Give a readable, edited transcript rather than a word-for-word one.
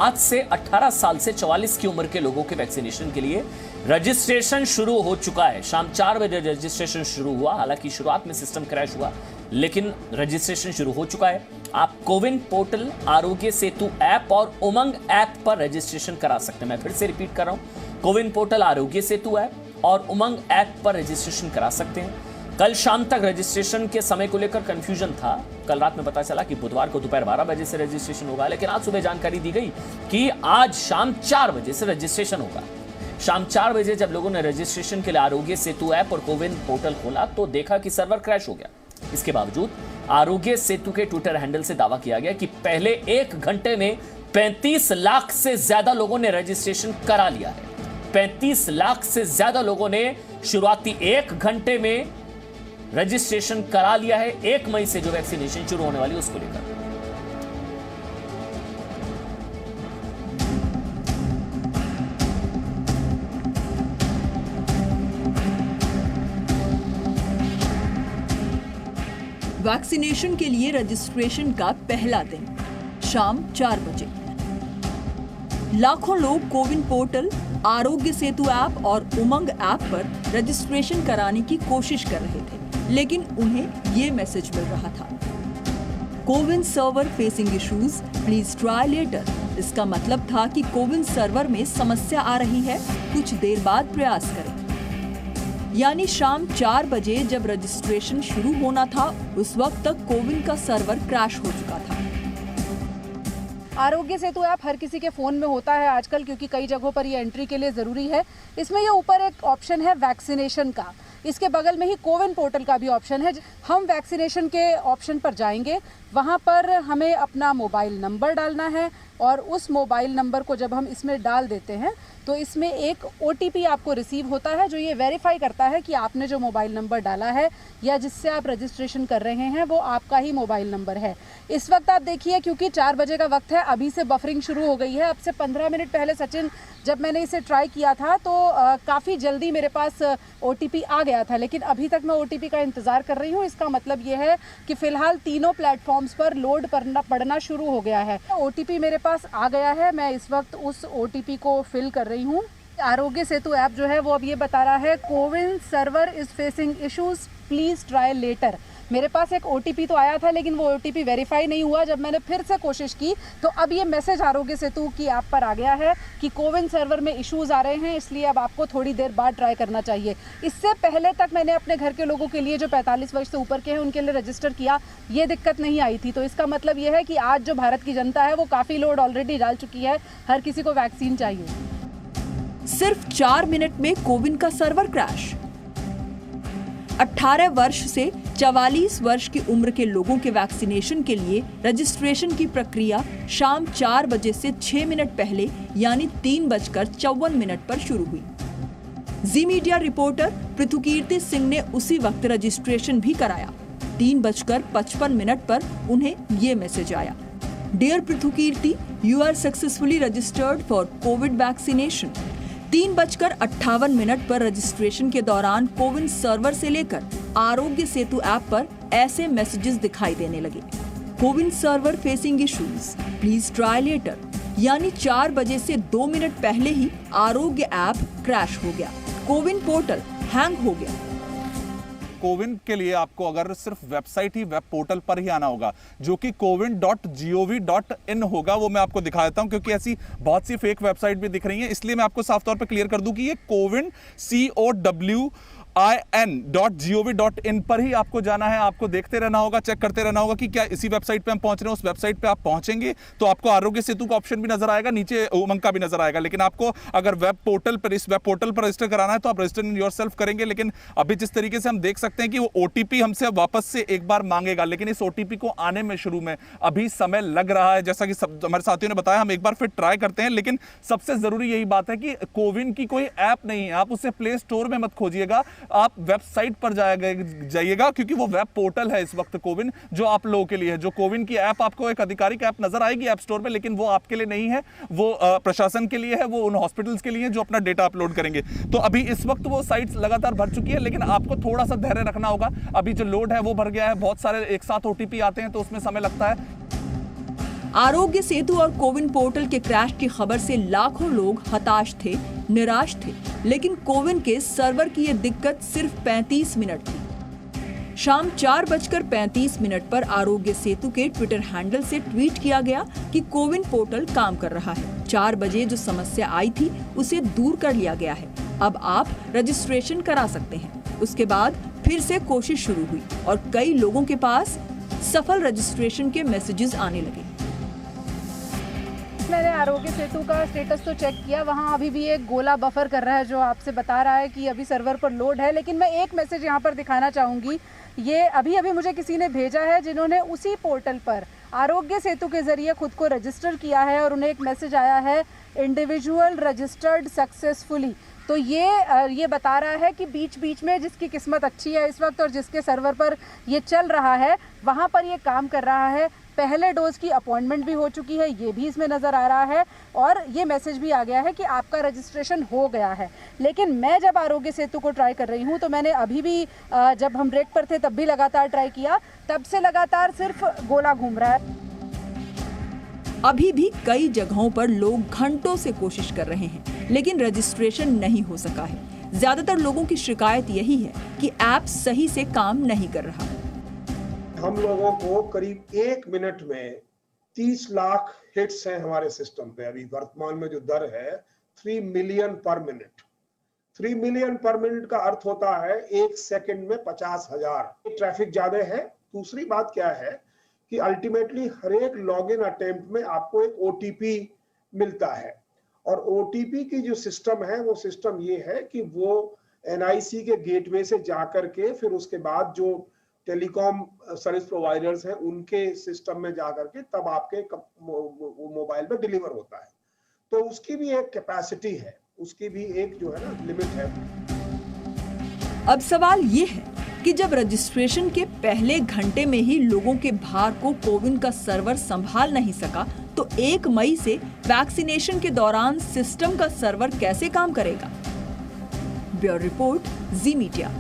आज से 18 साल से 44 की उम्र के लोगों के वैक्सीनेशन के लिए रजिस्ट्रेशन शुरू हो चुका है। शाम 4 बजे रजिस्ट्रेशन शुरू हुआ। हालांकि शुरुआत में सिस्टम क्रैश हुआ, लेकिन रजिस्ट्रेशन शुरू हो चुका है। आप कोविन पोर्टल, आरोग्य सेतु ऐप और उमंग ऐप पर रजिस्ट्रेशन करा सकते हैं। मैं फिर से रिपीट कर रहा हूं, कोविन पोर्टल, आरोग्य सेतु ऐप और उमंग ऐप पर रजिस्ट्रेशन करा सकते हैं। कल शाम तक रजिस्ट्रेशन के समय को लेकर कंफ्यूजन था। कल रात में पता चला कि बुधवार को दोपहर 12 बजे से रजिस्ट्रेशन होगा, लेकिन आज सुबह जानकारी दी गई कि आज शाम 4 बजे से रजिस्ट्रेशन होगा। शाम 4 बजे जब लोगों ने रजिस्ट्रेशन के लिए आरोग्य सेतु ऐप और कोविन पोर्टल खोला तो देखा कि सर्वर क्रैश हो गया। इसके बावजूद आरोग्य सेतु के ट्विटर हैंडल से दावा किया गया कि पहले 1 घंटे में 35 लाख से ज्यादा लोगों ने रजिस्ट्रेशन करा लिया है। 35 लाख से ज्यादा लोगों ने शुरुआती 1 घंटे में रजिस्ट्रेशन करा लिया है 1 मई से जो वैक्सीनेशन शुरू होने वाली है उसको लेकर। वैक्सीनेशन के लिए रजिस्ट्रेशन का पहला दिन शाम 4 बजे लाखों लोग कोविन पोर्टल, आरोग्य सेतु ऐप और उमंग ऐप पर रजिस्ट्रेशन कराने की कोशिश कर रहे थे, लेकिन उन्हें ये मैसेज मिल रहा था, CoWIN server facing issues, please try later. इसका मतलब था कि कोविन सर्वर में समस्या आ रही है, कुछ देर बाद प्रयास करें। यानी शाम 4 बजे जब रजिस्ट्रेशन शुरू होना था उस वक्त तक कोविन का सर्वर क्रैश हो चुका था। आरोग्य सेतु ऐप हर किसी के फ़ोन में होता है आजकल, क्योंकि कई जगहों पर ये एंट्री के लिए ज़रूरी है। इसमें ये ऊपर एक ऑप्शन है वैक्सीनेशन का, इसके बगल में ही कोविन पोर्टल का भी ऑप्शन है। हम वैक्सीनेशन के ऑप्शन पर जाएंगे, वहाँ पर हमें अपना मोबाइल नंबर डालना है और उस मोबाइल नंबर को जब हम इसमें डाल देते हैं तो इसमें एक OTP आपको रिसीव होता है जो ये वेरीफाई करता है कि आपने जो मोबाइल नंबर डाला है या जिससे आप रजिस्ट्रेशन कर रहे हैं वो आपका ही मोबाइल नंबर है। इस वक्त आप देखिए, क्योंकि 4 बजे का वक्त है, अभी से बफरिंग शुरू हो गई है। अब से 15 मिनट पहले सचिन, जब मैंने इसे ट्राई किया था तो काफ़ी जल्दी मेरे पास OTP आ गया था, लेकिन अभी तक मैं OTP का इंतज़ार कर रही हूँ। इसका मतलब ये है कि फ़िलहाल तीनों प्लेटफॉर्म्स पर लोड पड़ना शुरू हो गया है। OTP मेरे पास आ गया है, मैं इस वक्त उस OTP को फिल कर रही हूँ। आरोग्य सेतु ऐप जो है वो अब ये बता रहा है, CoWIN server is facing issues, please try later. मेरे पास एक OTP तो आया था, लेकिन वो OTP वेरीफाई नहीं हुआ। जब मैंने फिर से कोशिश की तो अब ये मैसेज आरोग्य सेतु की ऐप पर आ गया है कि कोविन सर्वर में इश्यूज आ रहे हैं, इसलिए अब आपको थोड़ी देर बाद ट्राई करना चाहिए। इससे पहले तक मैंने अपने घर के लोगों के लिए जो 45 वर्ष से ऊपर के हैं उनके लिए रजिस्टर किया, ये दिक्कत नहीं आई थी। तो इसका मतलब ये है कि आज जो भारत की जनता है वो काफ़ी लोड ऑलरेडी डाल चुकी है, हर किसी को वैक्सीन चाहिए। सिर्फ 4 मिनट में कोविन का सर्वर क्रैश। 18 वर्ष से 44 वर्ष की उम्र के लोगों के वैक्सीनेशन के लिए रजिस्ट्रेशन की प्रक्रिया शाम 4 बजे से 6 मिनट पहले यानी 3:54 पर शुरू हुई। जी मीडिया रिपोर्टर पृथुकीर्ति सिंह ने उसी वक्त रजिस्ट्रेशन भी कराया। 3:55 पर उन्हें ये मैसेज आया, dear Prithukirti, you are successfully registered for COVID vaccination. 3:58 पर रजिस्ट्रेशन के दौरान कोविन सर्वर से लेकर आरोग्य सेतु ऐप पर ऐसे मैसेजेस दिखाई देने लगे, CoWIN server facing issues, please try later. यानी 4 बजे से 2 मिनट पहले ही आरोग्य ऐप क्रैश हो गया, कोविन पोर्टल हैंग हो गया। कोविन के लिए आपको अगर सिर्फ वेबसाइट ही, वेब पोर्टल पर ही आना होगा, जो कि cowin.gov.in होगा। वो मैं आपको दिखा देता हूं, क्योंकि ऐसी बहुत सी फेक वेबसाइट भी दिख रही हैं, इसलिए मैं आपको साफ तौर पर क्लियर कर दूं कि ये कोविन COWIN.gov.in पर ही आपको जाना है। आपको देखते रहना होगा, चेक करते रहना होगा कि क्या इसी वेबसाइट पे हम पहुंच रहे हैं। उस वेबसाइट पे आप पहुंचेंगे तो आपको आरोग्य सेतु का ऑप्शन भी नजर आएगा, नीचे उमंग का भी नजर आएगा। लेकिन आपको अगर वेब पोर्टल पर, इस वेब पोर्टल पर रजिस्टर कराना है तो आप रजिस्टर योरसेल्फ करेंगे। लेकिन अभी जिस तरीके से हम देख सकते हैं कि वो OTP हमसे वापस से एक बार मांगेगा, लेकिन इस OTP को आने में शुरू में अभी समय लग रहा है। जैसा कि हमारे साथियों ने बताया, हम एक बार फिर ट्राई करते हैं। लेकिन सबसे जरूरी यही बात है कि कोविन की कोई ऐप नहीं है, आप उसे प्ले स्टोर में मत खोजिएगा, आप वेबसाइट पर जाइएगा, क्योंकि वो वेब पोर्टल है इस वक्त कोविन, जो आप लोगों के लिए है। जो कोविन की ऐप आपको एक आधिकारिक ऐप नजर आएगी ऐप स्टोर में, लेकिन वो आपके लिए नहीं है, वो प्रशासन के लिए है, वो उन हॉस्पिटल्स के लिए जो अपना डेटा अपलोड करेंगे। तो अभी इस वक्त वो साइट्स लगातार भर चुकी है, लेकिन आपको थोड़ा सा धैर्य रखना होगा। अभी जो लोड है वो भर गया है, बहुत सारे एक साथ OTP आते हैं तो उसमें समय लगता है। आरोग्य सेतु और कोविन पोर्टल के क्रैश की खबर से लाखों लोग हताश थे, निराश थे, लेकिन कोविन के सर्वर की ये दिक्कत सिर्फ 35 मिनट थी। शाम 4:35 पर आरोग्य सेतु के ट्विटर हैंडल से ट्वीट किया गया कि कोविन पोर्टल काम कर रहा है। 4 बजे जो समस्या आई थी उसे दूर कर लिया गया है। अब आप रजिस्ट्रेशन करा सकते हैं। उसके बाद फिर से कोशिश शुरू हुई और कई लोगों के पास सफल रजिस्ट्रेशन के मैसेजेस आने लगे। मैंने आरोग्य सेतु का स्टेटस तो चेक किया, वहाँ अभी भी एक गोला बफर कर रहा है जो आपसे बता रहा है कि अभी सर्वर पर लोड है। लेकिन मैं एक मैसेज यहाँ पर दिखाना चाहूँगी, ये अभी मुझे किसी ने भेजा है जिन्होंने उसी पोर्टल पर आरोग्य सेतु के जरिए खुद को रजिस्टर किया है और उन्हें एक मैसेज आया है इंडिविजुअल रजिस्टर्ड सक्सेसफुली। तो ये बता रहा है कि बीच बीच में जिसकी किस्मत अच्छी है इस वक्त और जिसके सर्वर पर ये चल रहा है वहाँ पर ये काम कर रहा है। पहले डोज की अपॉइंटमेंट भी हो चुकी है, ये भी इसमें नज़र आ रहा है और ये मैसेज भी आ गया है कि आपका रजिस्ट्रेशन हो गया है। लेकिन मैं जब आरोग्य सेतु को ट्राई कर रही हूँ तो मैंने अभी भी जब हम ब्रेक पर थे तब भी लगातार ट्राई किया, तब से लगातार सिर्फ गोला घूम रहा है। अभी भी कई जगहों पर लोग घंटों से कोशिश कर रहे हैं लेकिन रजिस्ट्रेशन नहीं हो सका है। ज्यादातर लोगों की शिकायत यही है कि ऐप सही से काम नहीं कर रहा। हम लोगों को करीब 1 मिनट में 30 लाख हिट्स हैं हमारे सिस्टम पे। अभी वर्तमान में जो दर है 3 मिलियन पर मिनट। 3 मिलियन पर मिनट का अर्थ होता है 1 सेकंड में 50,000। ट्रैफिक ज्यादा है। दूसरी बात क्या है कि अल्टीमेटली हर एक लॉगिन अटेम्प्ट में आपको एक ओटीपी मिलता है और ओटीपी की जो सिस्टम है वो सिस्टम ये है कि वो एनआईसी के गेटवे से जाकर के फिर उसके बाद जो टेलीकॉम सर्विस प्रोवाइडर्स हैं उनके सिस्टम में जाकर के तब आपके मोबाइल पे डिलीवर होता है। तो उसकी भी एक कैपेसिटी है, उसकी भी एक जो है ना लिमिट है। अब सवाल ये है कि जब रजिस्ट्रेशन के पहले घंटे में ही लोगों के भार को कोविन का सर्वर संभाल नहीं सका तो 1 मई से वैक्सीनेशन के दौरान सिस्टम का सर्वर कैसे काम करेगा? ब्यूरो रिपोर्ट, जी मीडिया।